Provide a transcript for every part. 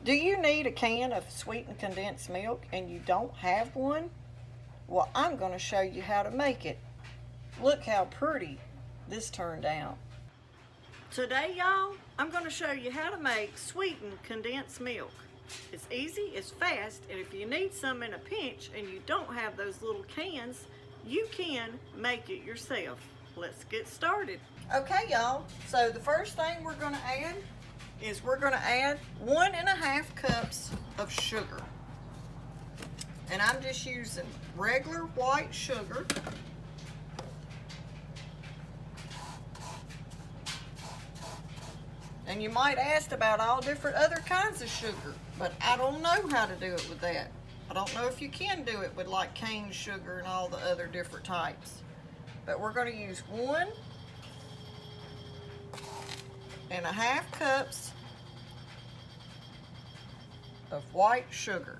Do you need a can of sweetened condensed milk and you don't have one? Well, I'm going to show you how to make it. Look how pretty this turned out. Today, y'all, I'm going to show you how to make sweetened condensed milk. It's easy, it's fast, and if you need some in a pinch and you don't have those little cans, you can make it yourself. Let's get started. Okay, y'all, so the first thing we're going to add is we're going to add 1.5 cups of sugar. And I'm just using regular white sugar. And you might ask about all different other kinds of sugar, but I don't know how to do it with that. I don't know if you can do it with like cane sugar and all the other different types. But we're going to use 1.5 cups of white sugar.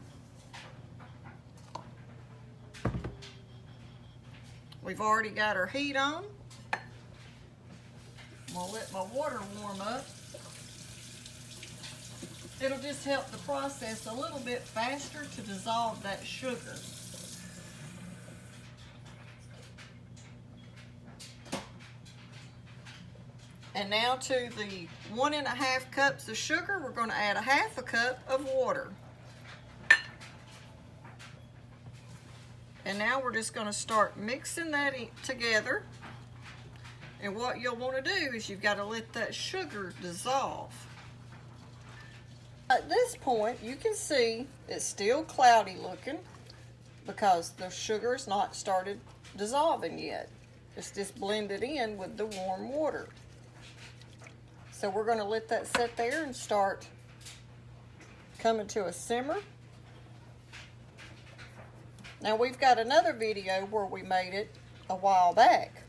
We've already got our heat on. I'm going to let my water warm up. It'll just help the process a little bit faster to dissolve that sugar. And now to the 1.5 cups of sugar, we're going to add 1/2 cup of water. And now we're just going to start mixing that together. And what you'll want to do is you've got to let that sugar dissolve. At this point, you can see it's still cloudy looking because the sugar's not started dissolving yet. It's just blended in with the warm water. So we're going to let that sit there and start coming to a simmer. Now we've got another video where we made it a while back,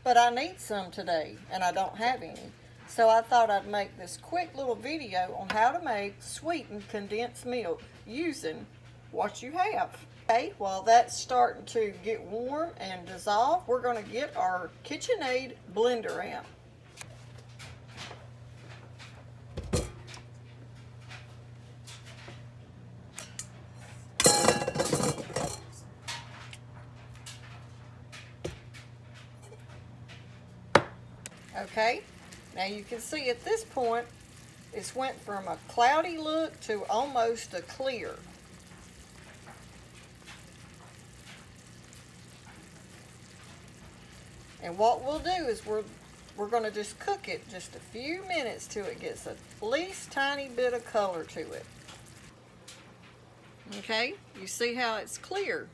but I need some today and I don't have any. So I thought I'd make this quick little video on how to make sweetened condensed milk using what you have. Okay, while that's starting to get warm and dissolve, we're going to get our KitchenAid blender out. Okay, now you can see at this point it's went from a cloudy look to almost a clear. And what we'll do is we're going to just cook it just a few minutes till it gets at least tiny bit of color to it. Okay, you see how it's clear?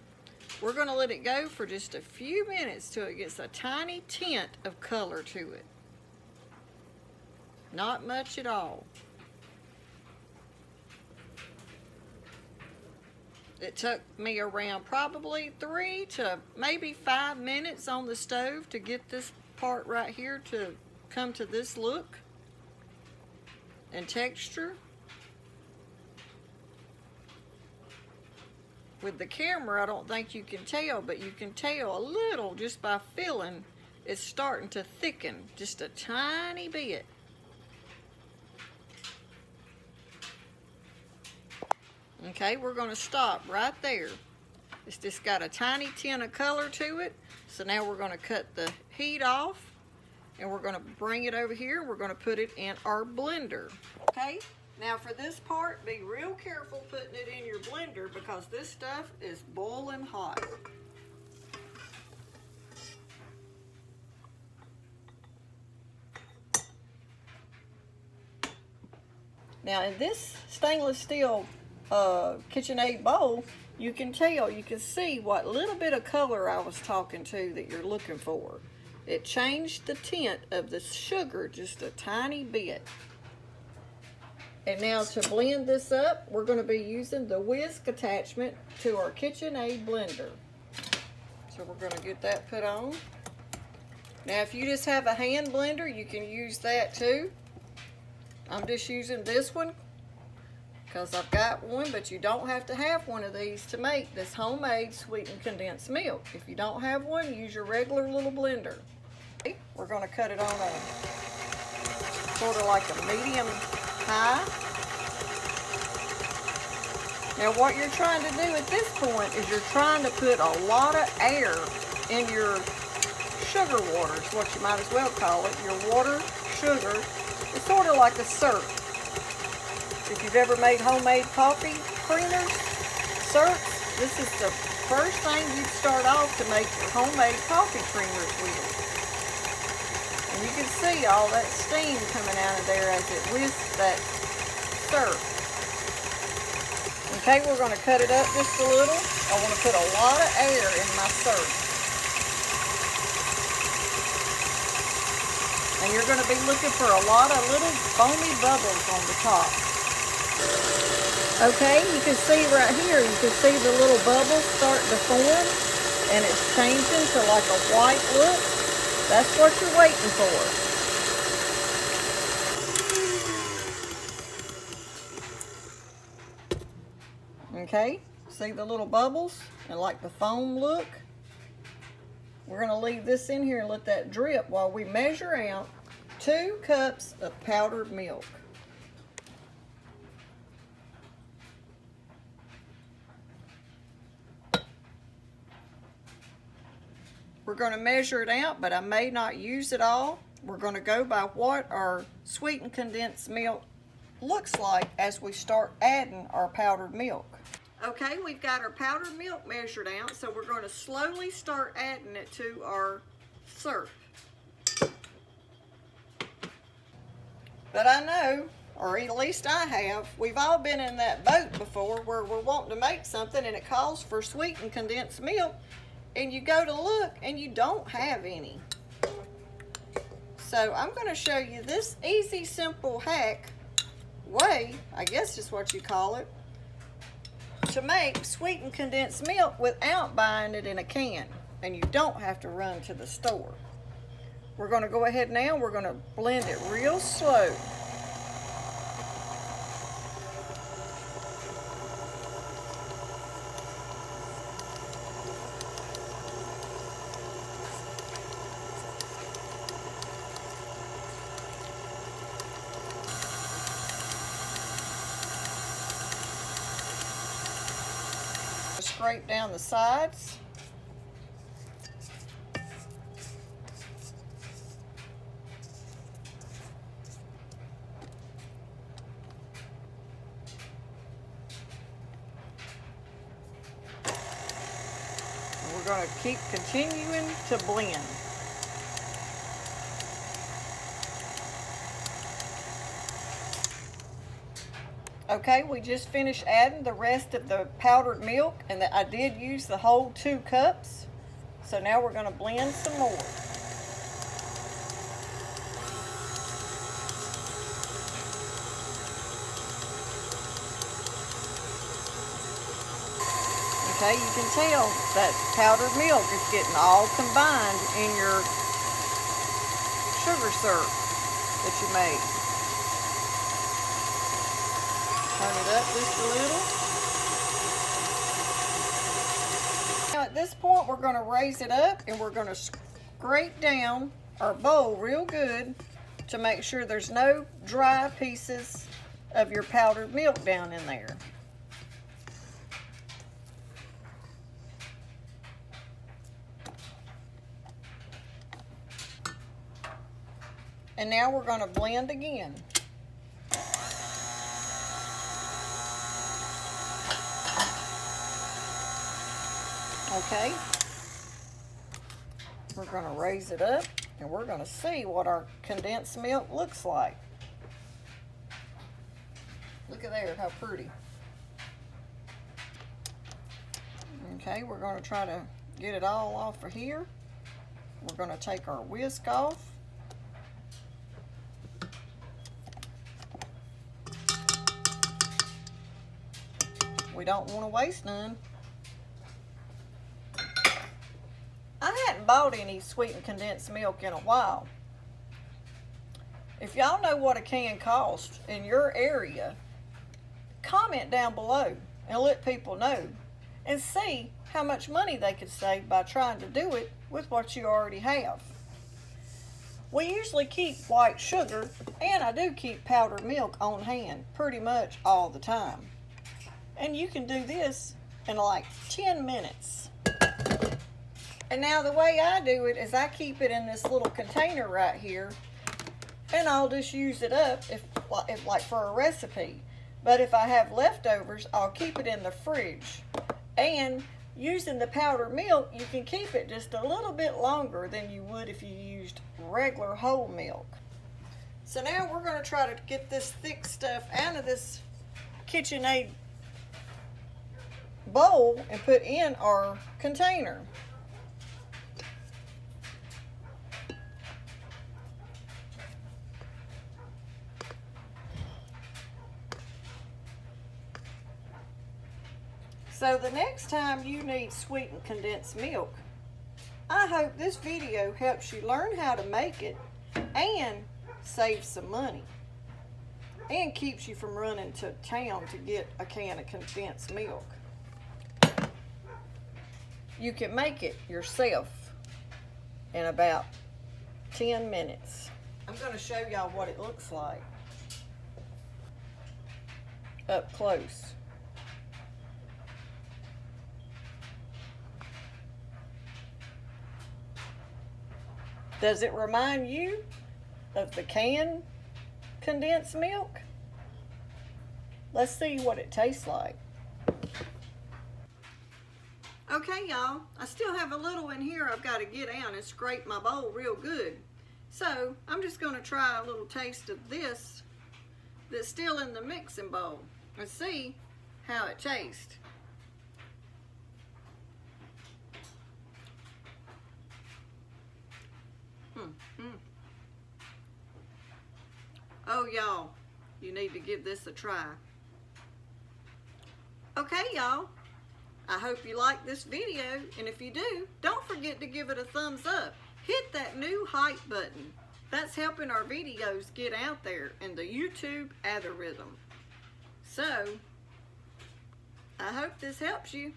We're going to let it go for just a few minutes till it gets a tiny tint of color to it. Not much at all. It took me around probably 3 to maybe 5 minutes on the stove to get this part right here to come to this look and texture. With the camera, I don't think you can tell, but you can tell a little just by feeling it's starting to thicken just a tiny bit. Okay, we're going to stop right there. It's just got a tiny tint of color to it. So now we're going to cut the heat off and we're going to bring it over here. We're going to put it in our blender. Okay, now for this part, be real careful putting it in your blender because this stuff is boiling hot. Now in this stainless steel KitchenAid bowl, you can see what little bit of color I was talking to that you're looking for. It changed the tint of the sugar just a tiny bit. And now to blend this up, we're going to be using the whisk attachment to our KitchenAid blender. So we're going to get that put on. Now if you just have a hand blender, you can use that too. I'm just using this one because I've got one, but you don't have to have one of these to make this homemade sweetened condensed milk. If you don't have one, use your regular little blender. Okay, we're going to cut it on a sort of like a medium high. Now what you're trying to do at this point is you're trying to put a lot of air in your sugar water, is what you might as well call it. Your water, sugar, it's sort of like a syrup. If you've ever made homemade coffee creamers, syrups, this is the first thing you'd start off to make your homemade coffee creamers with. And you can see all that steam coming out of there as it whisks that syrup. Okay, we're going to cut it up just a little. I want to put a lot of air in my syrup. And you're going to be looking for a lot of little foamy bubbles on the top. Okay, you can see right here, you can see the little bubbles starting to form, and it's changing to like a white look. That's what you're waiting for. Okay, see the little bubbles and like the foam look? We're going to leave this in here and let that drip while we measure out 2 cups of powdered milk. We're going to measure it out, but I may not use it all. We're going to go by what our sweetened condensed milk looks like as we start adding our powdered milk. Okay, we've got our powdered milk measured out, so we're going to slowly start adding it to our syrup. But I know, or at least I have, we've all been in that boat before where we're wanting to make something and it calls for sweetened condensed milk, and you go to look and you don't have any. So I'm going to show you this easy, simple hack way, I guess is what you call it, to make sweetened condensed milk without buying it in a can. And you don't have to run to the store. We're going to go ahead now, we're going to blend it real slow. Scrape down the sides. We're going to keep continuing to blend. Okay, we just finished adding the rest of the powdered milk, and I did use the whole 2 cups. So now we're going to blend some more. Okay, you can tell that powdered milk is getting all combined in your sugar syrup that you made. Turn it up just a little. Now at this point we're going to raise it up and we're going to scrape down our bowl real good to make sure there's no dry pieces of your powdered milk down in there. And now we're going to blend again. Okay, we're going to raise it up and we're going to see what our condensed milk looks like. Look at there, how pretty. Okay, we're going to try to get it all off of here. We're going to take our whisk off. We don't want to waste none. I hadn't bought any sweetened condensed milk in a while. If y'all know what a can costs in your area, comment down below and let people know and see how much money they could save by trying to do it with what you already have. We usually keep white sugar, and I do keep powdered milk on hand pretty much all the time. And you can do this in like 10 minutes. And now the way I do it is I keep it in this little container right here, and I'll just use it up if like for a recipe. But if I have leftovers, I'll keep it in the fridge. And using the powdered milk, you can keep it just a little bit longer than you would if you used regular whole milk. So now we're going to try to get this thick stuff out of this KitchenAid bowl and put in our container. So the next time you need sweetened condensed milk, I hope this video helps you learn how to make it and save some money and keeps you from running to town to get a can of condensed milk. You can make it yourself in about 10 minutes. I'm going to show y'all what it looks like up close. Does it remind you of the canned condensed milk? Let's see what it tastes like. Okay, y'all, I still have a little in here I've got to get out and scrape my bowl real good. So I'm just going to try a little taste of this that's still in the mixing bowl and see how it tastes. Oh, y'all, you need to give this a try. Okay, y'all, I hope you like this video, and if you do, don't forget to give it a thumbs up. Hit that new hype button. That's helping our videos get out there in the YouTube algorithm. So, I hope this helps you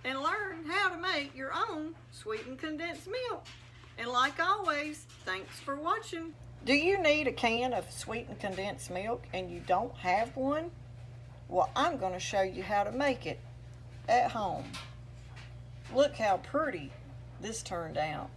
and learn how to make your own sweetened condensed milk. And like always, thanks for watching. Do you need a can of sweetened condensed milk and you don't have one? Well, I'm going to show you how to make it at home. Look how pretty this turned out.